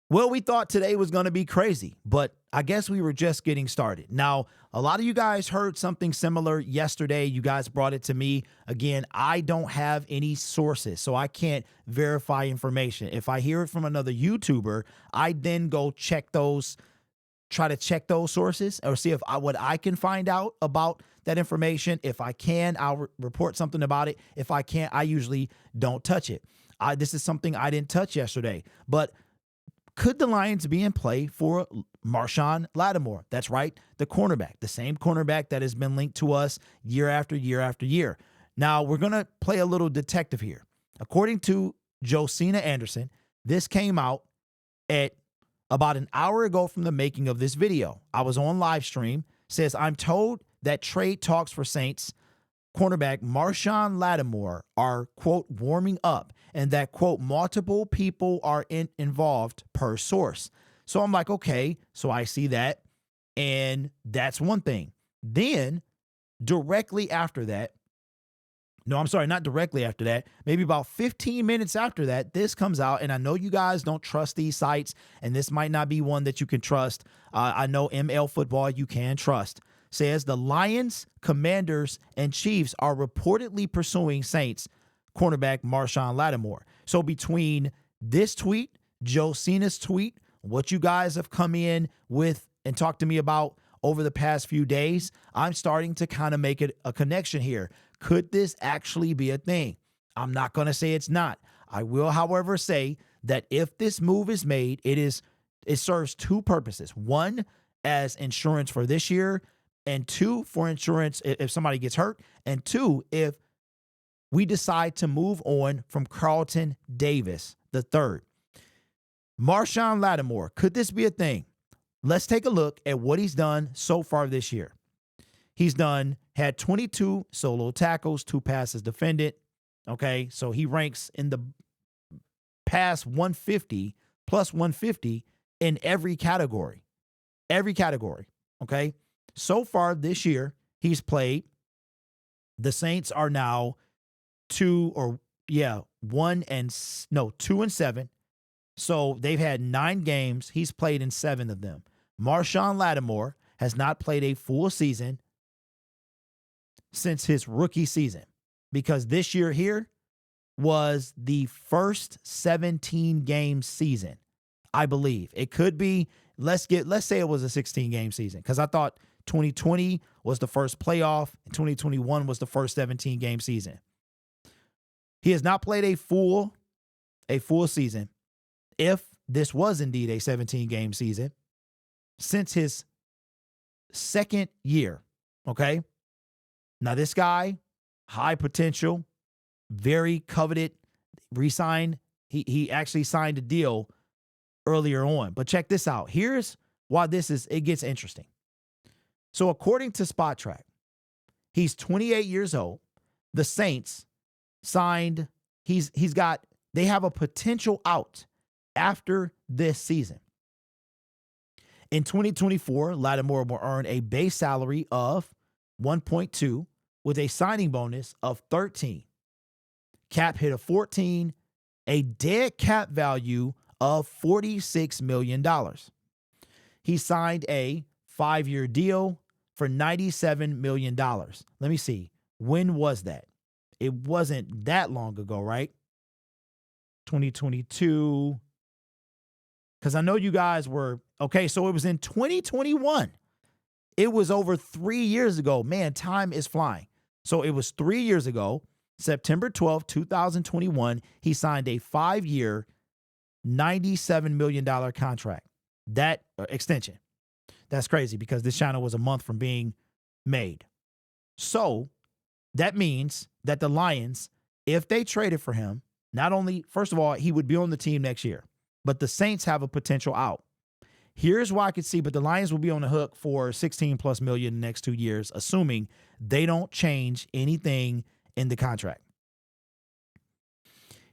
Well, we thought today was going to be crazy, but I guess we were just getting started. Now, a lot of you guys heard something similar yesterday. You guys brought it to me. Again, I don't have any sources, so I can't verify information. If I hear it from another YouTuber, I then go check those, try to check those sources or see if what I can find out about that information. If I can, I'll report something about it. If I can't, I usually don't touch it. This is something I didn't touch yesterday, but could the Lions be in play for Marshon Lattimore? That's right, the cornerback, the same cornerback that has been linked to us year after year after year. Now, we're going to play a little detective here. According to Josina Anderson, this came out at about an hour ago from the making of this video. I was on live stream. Says, I'm told that trade talks for Saints cornerback Marshon Lattimore are, quote, warming up, and that, quote, multiple people are involved per source. So I'm like, okay, so I see that, and that's one thing. Then directly after that, no, I'm sorry, not directly after that, maybe about 15 minutes after that, this comes out, and I know you guys don't trust these sites, and this might not be one that you can trust. I know ML Football you can trust. Says the Lions, Commanders, and Chiefs are reportedly pursuing Saints cornerback Marshon Lattimore. So between this tweet, Josina's tweet, what you guys have come in with and talked to me about over the past few days, I'm starting to kind of make it a connection here. Could this actually be a thing? I'm not going to say it's not. I will, however, say that if this move is made, it serves two purposes. One, as insurance for this year, and two, for insurance if somebody gets hurt, and two, if we decide to move on from Carlton Davis III. Marshon Lattimore, could this be a thing? Let's take a look at what he's done so far this year. He's had 22 solo tackles, 2 passes defended. Okay, so he ranks in the past 150, plus 150 in every category. Every category, okay? So far this year, he's played. The Saints are now 2 and 7. So they've had 9 games. He's played in 7 of them. Marshon Lattimore has not played a full season since his rookie season, because this year here was the first 17-game season, I believe. It could be, let's say it was a 16-game season, because I thought 2020 was the first playoff, and 2021 was the first 17-game season. He has not played a full season, if this was indeed a 17-game season, since his second year, okay? Now, this guy, high potential, very coveted, re-signed. He actually signed a deal earlier on. But check this out. Here's why it gets interesting. So according to Spot Track, he's 28 years old. The Saints signed, they have a potential out after this season. In 2024, Lattimore will earn a base salary of 1.2 with a signing bonus of 13. Cap hit of 14, a dead cap value of $46 million. He signed a 5-year deal for $97 million. Let me see. When was that? It wasn't that long ago, right? 2022. Because I know you guys were, okay, so it was in 2021. It was over 3 years ago. Man, time is flying. So it was 3 years ago, September 12th, 2021, he signed a 5-year, $97 million contract. That extension. That's crazy because this channel was a month from being made. So that means that the Lions, if they traded for him, not only, first of all, he would be on the team next year, but the Saints have a potential out. Here's why I could see, but the Lions will be on the hook for 16 plus million in the next 2 years, assuming they don't change anything in the contract.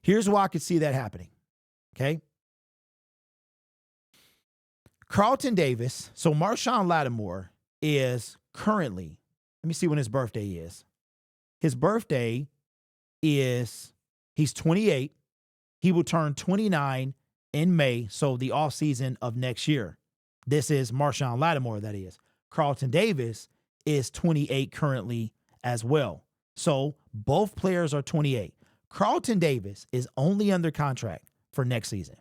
Here's why I could see that happening. Okay. Carlton Davis. So Marshon Lattimore is currently, let me see when his birthday is. His birthday is, he's 28. He will turn 29 in May, so the offseason of next year. This is Marshon Lattimore, that is. Carlton Davis is 28 currently as well. So both players are 28. Carlton Davis is only under contract for next season.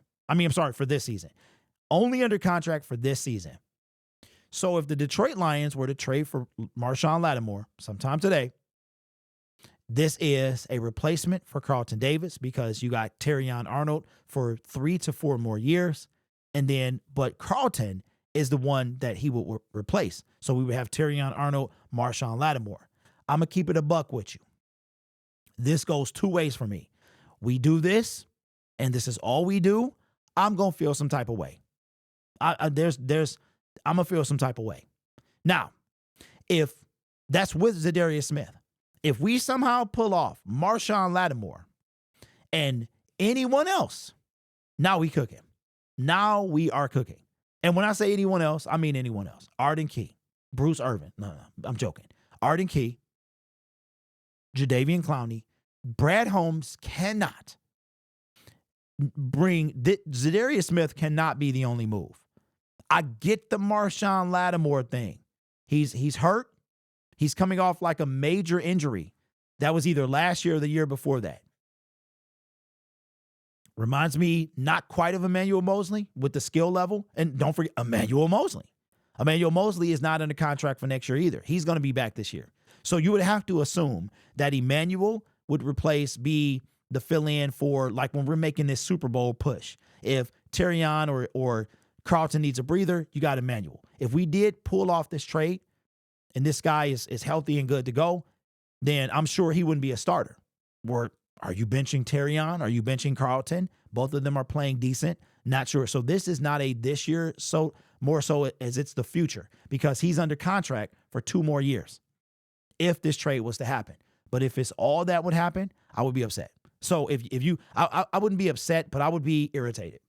For this season. Only under contract for this season. So if the Detroit Lions were to trade for Marshon Lattimore sometime today, this is a replacement for Carlton Davis because you got Terrion Arnold for 3 to 4 more years. But Carlton is the one that he will replace. So we would have Terrion Arnold, Marshon Lattimore. I'm going to keep it a buck with you. This goes two ways for me. We do this, and this is all we do, I'm going to feel some type of way. I'm going to feel some type of way. Now, if that's with Zadarius Smith, if we somehow pull off Marshon Lattimore and anyone else, now we cooking. Now we are cooking. And when I say anyone else, I mean anyone else. Arden Key, Bruce Irvin. No, I'm joking. Arden Key, Jadeveon Clowney, Brad Holmes cannot Zadarius Smith cannot be the only move. I get the Marshon Lattimore thing. He's hurt. He's coming off like a major injury. That was either last year or the year before that. Reminds me not quite of Emmanuel Mosley with the skill level. And don't forget Emmanuel Mosley. Emmanuel Mosley is not under contract for next year either. He's going to be back this year. So you would have to assume that Emmanuel would be the fill-in for, like, when we're making this Super Bowl push. If Terrion or Carlton needs a breather, you got Emmanuel. If we did pull off this trade and this guy is healthy and good to go, then I'm sure he wouldn't be a starter. Or are you benching Terrion? Are you benching Carlton? Both of them are playing decent. Not sure. So this is not a this year, so more so as it's the future, because he's under contract for 2 more years if this trade was to happen. But if it's all that would happen, I would be upset. So I wouldn't be upset, but I would be irritated.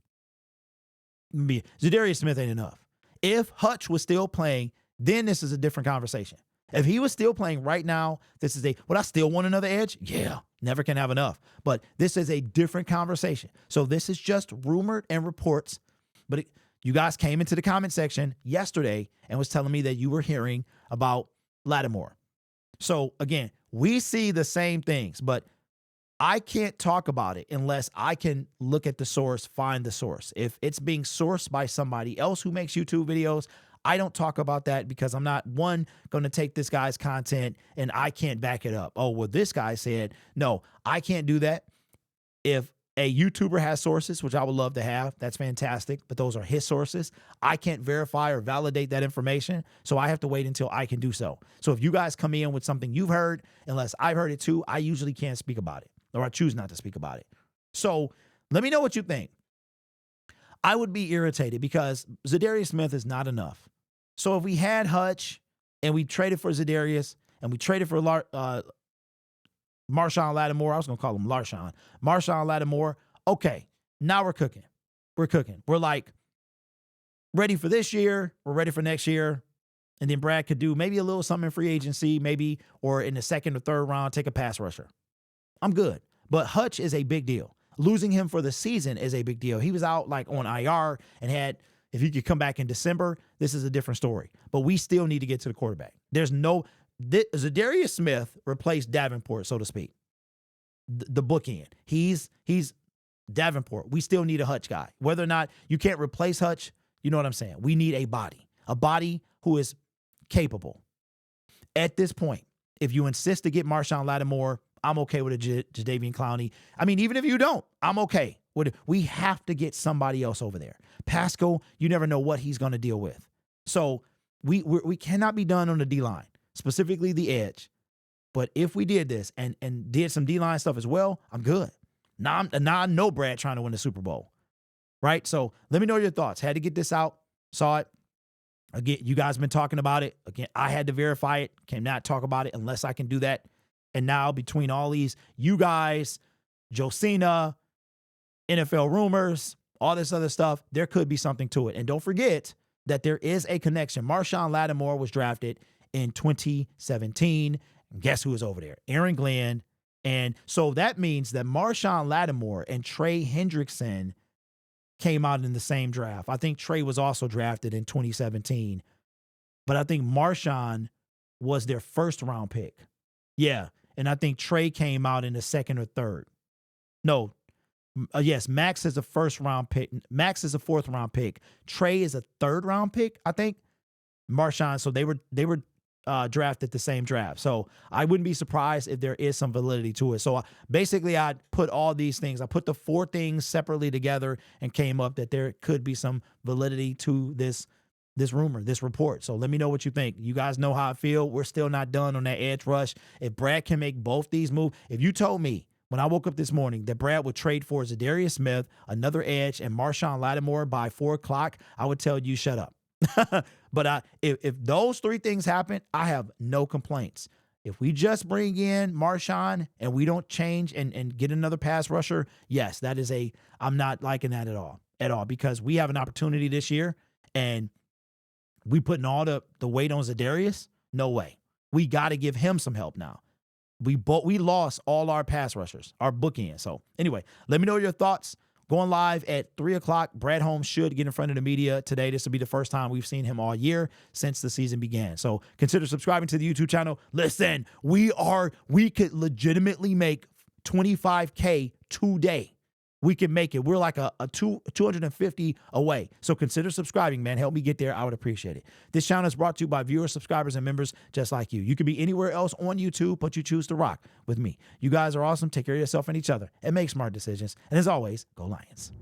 Zadarius Smith ain't enough. If Hutch was still playing, then this is a different conversation. If he was still playing right now, would I still want another edge? Yeah, never can have enough. But this is a different conversation. So this is just rumored and reports. But you guys came into the comment section yesterday and was telling me that you were hearing about Latimore. So again, we see the same things, but I can't talk about it unless I can look at the source, find the source. If it's being sourced by somebody else who makes YouTube videos, I don't talk about that because I'm not, one, going to take this guy's content and I can't back it up. Oh, well, this guy said, no, I can't do that. If a YouTuber has sources, which I would love to have, that's fantastic, but those are his sources. I can't verify or validate that information, so I have to wait until I can do so. So if you guys come in with something you've heard, unless I've heard it too, I usually can't speak about it, or I choose not to speak about it. So let me know what you think. I would be irritated because Zadarius Smith is not enough. So if we had Hutch and we traded for Zadarius and we traded for Marshon Lattimore, I was going to call him Marshon Lattimore, okay, now we're cooking. We're cooking. We're like ready for this year. We're ready for next year. And then Brad could do maybe a little something in free agency, maybe, or in the second or third round, take a pass rusher. I'm good. But Hutch is a big deal. Losing him for the season is a big deal. He was out like on IR and had, if he could come back in December, this is a different story. But we still need to get to the quarterback. Zadarius Smith replaced Davenport, so to speak. The bookend. He's Davenport. We still need a Hutch guy. Whether or not you can't replace Hutch, you know what I'm saying? We need a body who is capable. At this point, if you insist to get Marshon Lattimore, I'm okay with a Jadeveon Clowney. I mean, even if you don't, I'm okay with it. We have to get somebody else over there. Pascal, you never know what he's going to deal with. So we cannot be done on the D-line, specifically the edge. But if we did this and did some D-line stuff as well, I'm good. Now I know Brad trying to win the Super Bowl, right? So let me know your thoughts. Had to get this out. Saw it. Again, you guys have been talking about it. Again, I had to verify it. Cannot talk about it unless I can do that. And now between all these, you guys, Josina, NFL rumors, all this other stuff, there could be something to it. And don't forget that there is a connection. Marshon Lattimore was drafted in 2017. And guess who was over there? Aaron Glenn. And so that means that Marshon Lattimore and Trey Hendrickson came out in the same draft. I think Trey was also drafted in 2017. But I think Marshon was their first round pick. Yeah. And I think Trey came out in the second or third. No. Yes, Max is a first round pick. Max is a fourth round pick. Trey is a third round pick, I think. Marshon, so they were drafted the same draft. So I wouldn't be surprised if there is some validity to it. So basically, I put all these things. I put the 4 things separately together and came up that there could be some validity to this rumor, this report. So let me know what you think. You guys know how I feel. We're still not done on that edge rush. If Brad can make both these moves, if you told me when I woke up this morning that Brad would trade for Zadarius Smith, another edge, and Marshon Lattimore by 4 o'clock, I would tell you shut up. But if those 3 things happen, I have no complaints. If we just bring in Marshon and we don't change and get another pass rusher, yes, that is I'm not liking that at all, because we have an opportunity this year and we putting all the weight on Zadarius. No way. We got to give him some help now. We lost all our pass rushers, our bookend. So anyway, let me know your thoughts. Going live at 3 o'clock. Brad Holmes should get in front of the media today. This will be the first time we've seen him all year since the season began. So consider subscribing to the YouTube channel. Listen, we could legitimately make $25K today. We can make it. We're like a 250 away. So consider subscribing, man. Help me get there. I would appreciate it. This channel is brought to you by viewers, subscribers, and members just like you. You could be anywhere else on YouTube, but you choose to rock with me. You guys are awesome. Take care of yourself and each other and make smart decisions. And as always, go Lions.